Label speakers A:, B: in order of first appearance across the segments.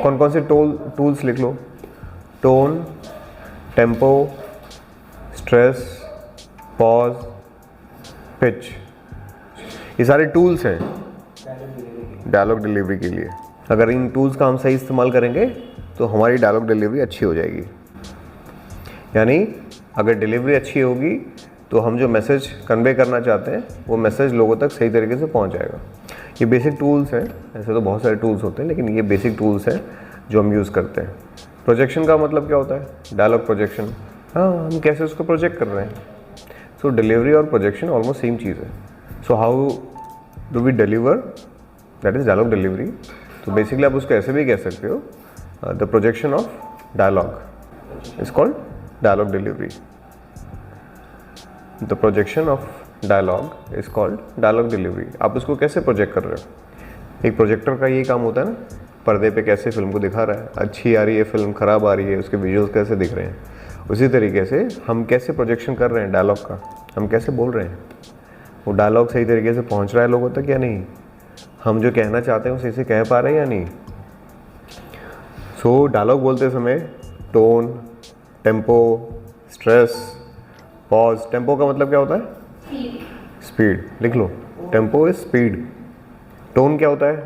A: कौन कौन से टूल्स लिख लो, tone, tempo, stress, pause, pitch, ये सारे टूल्स हैं डायलॉग डिलीवरी के लिए। अगर इन टूल्स का हम सही इस्तेमाल करेंगे तो हमारी डायलॉग डिलीवरी अच्छी हो जाएगी। यानी अगर डिलीवरी अच्छी होगी तो हम जो मैसेज कन्वे करना चाहते हैं वो मैसेज लोगों तक सही तरीके से पहुंच जाएगा। ये बेसिक टूल्स हैं, ऐसे तो बहुत सारे टूल्स होते हैं लेकिन ये बेसिक टूल्स हैं जो हम यूज़ करते हैं। प्रोजेक्शन का मतलब क्या होता है? Dialogue projection. हाँ, हम कैसे उसको प्रोजेक्ट कर रहे हैं। सो डिलीवरी और प्रोजेक्शन ऑलमोस्ट सेम चीज़ है। So how do we deliver, that is dialogue delivery. तो बेसिकली आप उसको ऐसे भी कह सकते हो, the projection of dialogue is called dialogue delivery. The projection of dialogue is called dialogue delivery. आप उसको कैसे प्रोजेक्ट कर रहे हो? एक प्रोजेक्टर का ये काम होता है ना, पर्दे पे कैसे फिल्म को दिखा रहा है, अच्छी आ रही है फिल्म, ख़राब आ रही है, उसके विजुअल्स कैसे दिख रहे हैं। उसी तरीके से हम कैसे प्रोजेक्शन कर रहे हैं डायलॉग का, हम कैसे बोल रहे हैं, वो डायलॉग सही तरीके से पहुंच रहा है लोगों तक या नहीं, हम जो कहना चाहते हैं वो सही से कह पा रहे हैं या नहीं। सो डायलॉग बोलते समय tone, tempo, stress, pause. Tempo का मतलब क्या होता है? स्पीड। लिख लो, टेम्पो इज स्पीड। टोन क्या होता है?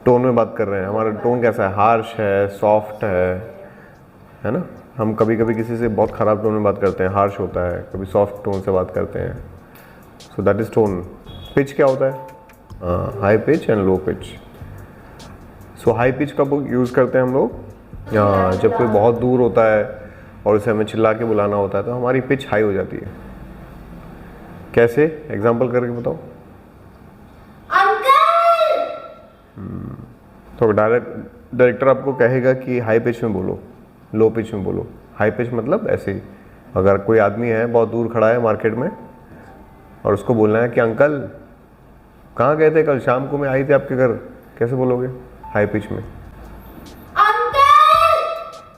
A: टोन में बात कर रहे हैं, हमारा टोन कैसा है, हार्श है, सॉफ्ट है ना। हम कभी कभी किसी से बहुत ख़राब टोन में बात करते हैं, हार्श होता है, कभी सॉफ्ट टोन से बात करते हैं। So that is tone. Pitch क्या होता है? High pitch and low pitch. So high pitch कब यूज़ करते हैं हम लोग? जब कोई बहुत दूर होता है और उसे हमें चिल्ला के बुलाना होता है तो हमारी पिच हाई हो जाती है। कैसे? एग्जाम्पल करके बताओ। तो डायरेक्टर आपको कहेगा कि हाई पिच में बोलो, लो पिच में बोलो। हाई पिच मतलब ऐसे ही, अगर कोई आदमी है बहुत दूर खड़ा है मार्केट में और उसको बोलना है कि अंकल कहाँ गए थे कल शाम को, मैं आई थी आपके घर, कैसे बोलोगे? हाई पिच में।
B: अंकल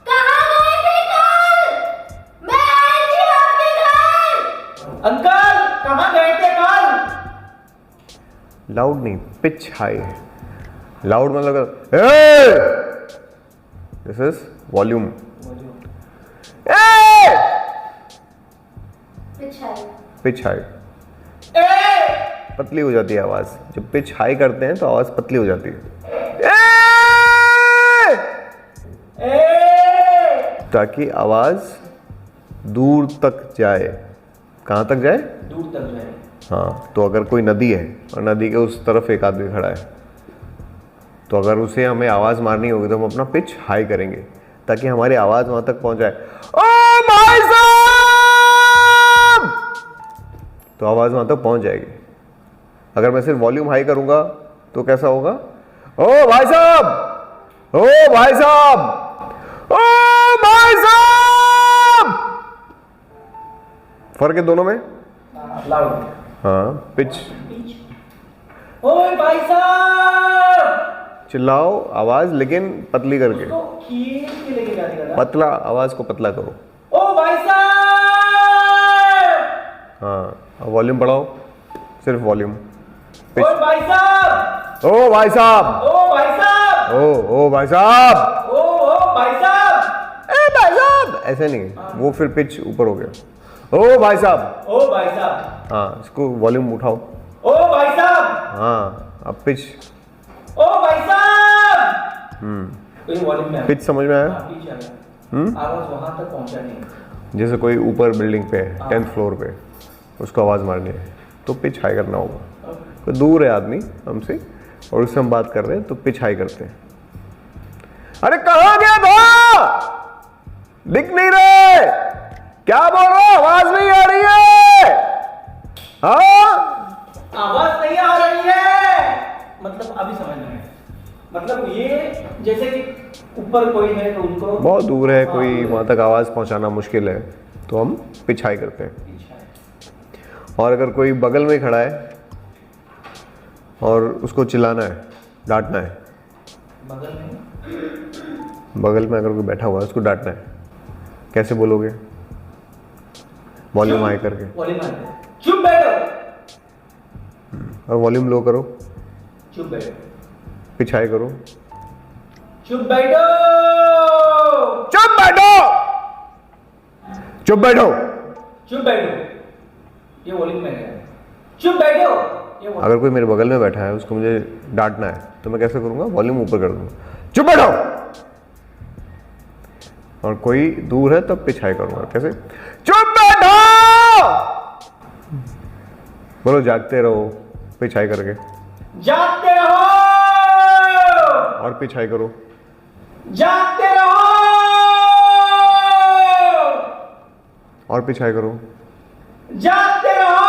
B: कहाँ गए थे कल, मैं आई थी आपके घर।
C: अंकल कहाँ गए थे कल।
A: लाउड नहीं, पिच हाई है। लाउड मतलब this is volume. Pitch high, पतली हो जाती है आवाज। जब पिच हाई करते हैं तो आवाज पतली हो जाती है, ताकि आवाज दूर तक जाए। कहाँ तक जाए?
C: दूर तक जाए।
A: हाँ, तो अगर कोई नदी है और नदी के उस तरफ एक आदमी खड़ा है तो अगर उसे हमें आवाज़ मारनी होगी तो हम अपना पिच हाई करेंगे ताकि हमारी आवाज़ वहाँ तक पहुँच जाए। ओ भाई साहब, तो आवाज़ वहाँ तक पहुँच जाएगी। अगर मैं सिर्फ वॉल्यूम हाई करूँगा तो कैसा होगा? ओ भाई साहब, ओ भाई साहब, ओ भाई साहब। फर्क है दोनों में?
C: लाउड।
A: हाँ, पिच।
C: ओए भाई साहब,
A: चिल्लाओ आवाज लेकिन पतली करके,
C: उसको खींच के लेके जाने का ना।
A: पतला, आवाज को पतला करो।
C: ओ भाई साहब।
A: हाँ, वॉल्यूम बढ़ाओ, सिर्फ वॉल्यूम।
C: ओए भाई साहब,
A: ओ भाई साहब,
C: ओ भाई साहब,
A: ओ भाई साहब,
C: ओ भाई साहब,
A: ए भाई साहब, ऐसे नहीं, वो फिर पिच ऊपर हो गया। ओ भाई साहब,
C: ओ भाई साहब।
A: हाँ, इसको वॉल्यूम उठाओ।
C: ओ भाई साहब,
A: हाँ, अब पिच।
C: ओ भाई साहब। कोई वॉल्यूम में
A: पिच समझ में आया?
C: पीछे आ गया। आवाज वहां तक पहुंचा नहीं।
A: जैसे कोई ऊपर बिल्डिंग पे है, 10th फ्लोर पे, उसको आवाज मारनी है तो पिच हाई करना होगा। कोई दूर है आदमी हमसे और उससे हम बात कर रहे हैं तो पिच हाई करते हैं। अरे कहाँ गया था, दिख नहीं रहे, क्या बोल रहे हो, आवाज नहीं आ रही है। हाँ,
C: आवाज नहीं आ रही है मतलब अभी समझ में आया। मतलब ये जैसे कि ऊपर कोई है तो उनको
A: बहुत दूर है कोई, वहां तक आवाज पहुंचाना मुश्किल है तो हम पिच हाई करते हैं। और अगर कोई बगल में खड़ा है और उसको चिल्लाना है, डांटना है, बगल में अगर कोई बैठा हुआ है उसको डांटना है, कैसे बोलोगे? वॉल्यूम हाई करके।
C: वॉल्यूम हाई, चुप बैठो,
A: और वॉल्यूम लो करो,
C: चुप बैठो,
A: पिच हाई करो,
C: चुप बैठो।
A: चुप बैठो, चुप बैठो।
C: चुप बैठो, ये वॉल्यूम में है। चुप बैठो, ये वॉल्यूम।
A: अगर कोई मेरे बगल में बैठा है उसको मुझे डांटना है तो मैं कैसे करूंगा? वॉल्यूम ऊपर कर दूंगा, चुप बैठो। और कोई दूर है तब पिच हाई करूंगा, कैसे? चुप बैठो। बोलो जागते रहो, पिच हाई करके।
C: जागते रहो,
A: और पिच हाई करो।
C: जागते रहो,
A: और पिच हाई करो।
C: जागते रहो।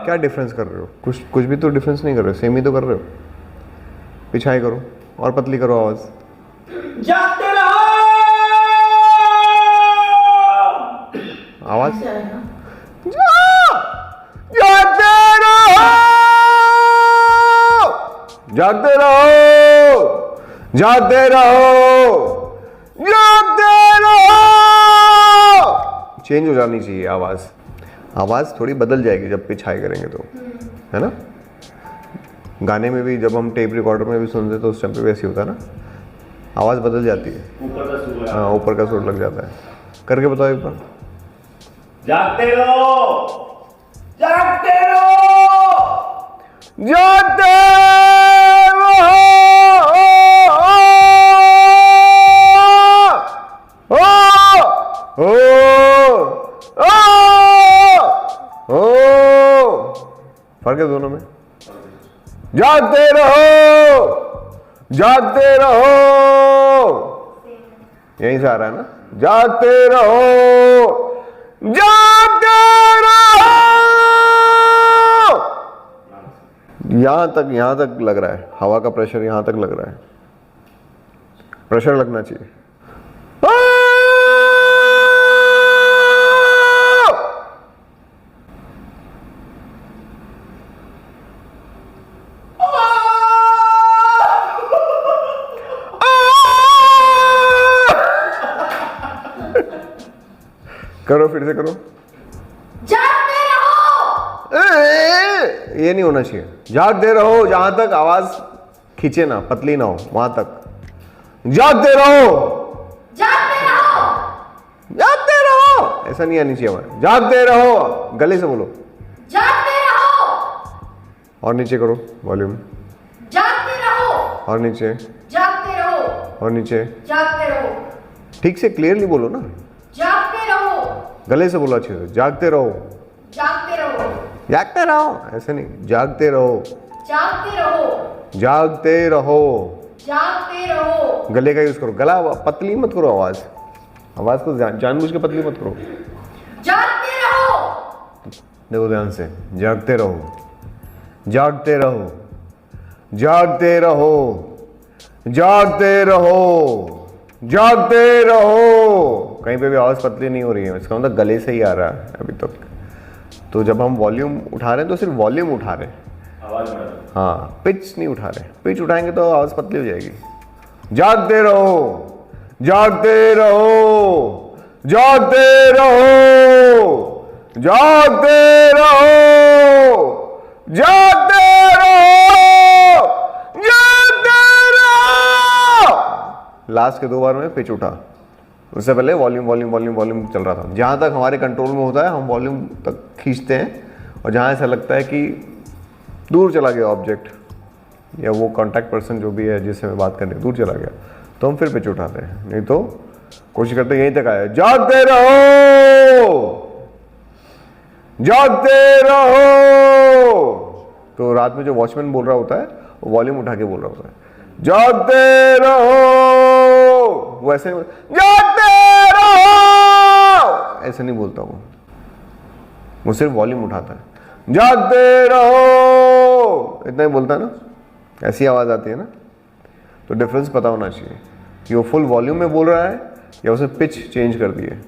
A: क्या डिफरेंस कर रहे हो? कुछ भी तो डिफरेंस नहीं कर रहे हो, सेम ही तो कर रहे हो। पिच हाई करो और पतली करो आवाज।
C: जागते रहो।
A: आवाज
C: ऐसे आए ना?
A: जागते रहो, जागते रहो, जागते रहो, जागते रहो। चेंज हो जानी चाहिए आवाज। आवाज थोड़ी बदल जाएगी जब पिच हाई करेंगे तो, है ना? गाने में भी जब हम टेप रिकॉर्डर में भी सुनते तो उस टाइम पे वैसे होता है ना, आवाज बदल जाती है। हाँ, ऊपर का सुर लग जाता है। करके बताओ एक बार।
C: जागते रहो, जागते रहो,
A: जागते फर्क है दोनों में। जागते रहो, जागते रहो, यहीं से आ रहा है ना? जागते रहो, जागते रहो। यहां तक लग रहा है, हवा का प्रेशर यहां तक लग रहा है। प्रेशर लगना चाहिए। करो, फिर से करो।
B: जागते रहो।
A: ये नहीं होना चाहिए। जागते रहो, जहां तक आवाज खींचे ना, पतली ना हो, वहां तक। जागते रहो,
B: जागते रहो,
A: जागते रहो, ऐसा नहीं आनी चाहिए आवाज। जागते रहो, गले से बोलो।
B: जागते रहो,
A: और नीचे करो वॉल्यूम।
B: जागते रहो,
A: और नीचे,
B: जागते रहो,
A: और नीचे।
B: जागते रहो,
A: ठीक से क्लियरली बोलो ना,
B: जागते रहो,
A: गले से बोलो अच्छे से। जागते रहो,
B: जागते रहो,
A: जागते रहो, ऐसे नहीं। जागते रहो,
B: जागते रहो,
A: जागते रहो।
B: जागते रहो।
A: गले का यूज करो। गला पतली मत करो, आवाज को जानबूझ के पतली मत करो।
B: जागते रहो,
A: देखो ध्यान से। जागते रहो, जागते रहो, जागते रहो, जागते रहो, जागते रहो। कहीं पे भी आवाज पतली नहीं हो रही है, इसका मतलब गले से ही आ रहा है अभी तक। तो जब हम वॉल्यूम उठा रहे हैं तो सिर्फ वॉल्यूम उठा रहे हैं,
C: आवाज बढ़ा।
A: हाँ, पिच नहीं उठा रहे। पिच उठाएंगे तो आवाज पतली हो जाएगी। जागते रहो, जागते रहो, जागते रहो, जागते रहो, जागते रहो, जागते रहो। लास्ट के 2 बार में पिच उठा। उससे पहले वॉल्यूम वॉल्यूम वॉल्यूम वॉल्यूम चल रहा था। जहां तक हमारे कंट्रोल में होता है हम वॉल्यूम तक खींचते हैं, और जहां ऐसा लगता है कि दूर चला गया ऑब्जेक्ट या वो कॉन्टैक्ट पर्सन जो भी है जिससे मैं बात करनी, दूर चला गया, तो हम फिर पिच उठाते हैं। नहीं तो कोशिश करते हैं यहीं तक आए। जागते रहो, जागते रहो। तो रात में जो वॉचमैन बोल रहा होता है वो वॉल्यूम उठा के बोल रहा होता है। जागते रहो, वो ऐसे जागते रहो ऐसे नहीं बोलता वो सिर्फ वॉल्यूम उठाता है। जागते रहो इतना ही बोलता है ना, ऐसी आवाज आती है ना। तो डिफरेंस पता होना चाहिए कि वो फुल वॉल्यूम में बोल रहा है या उसे पिच चेंज कर दी है।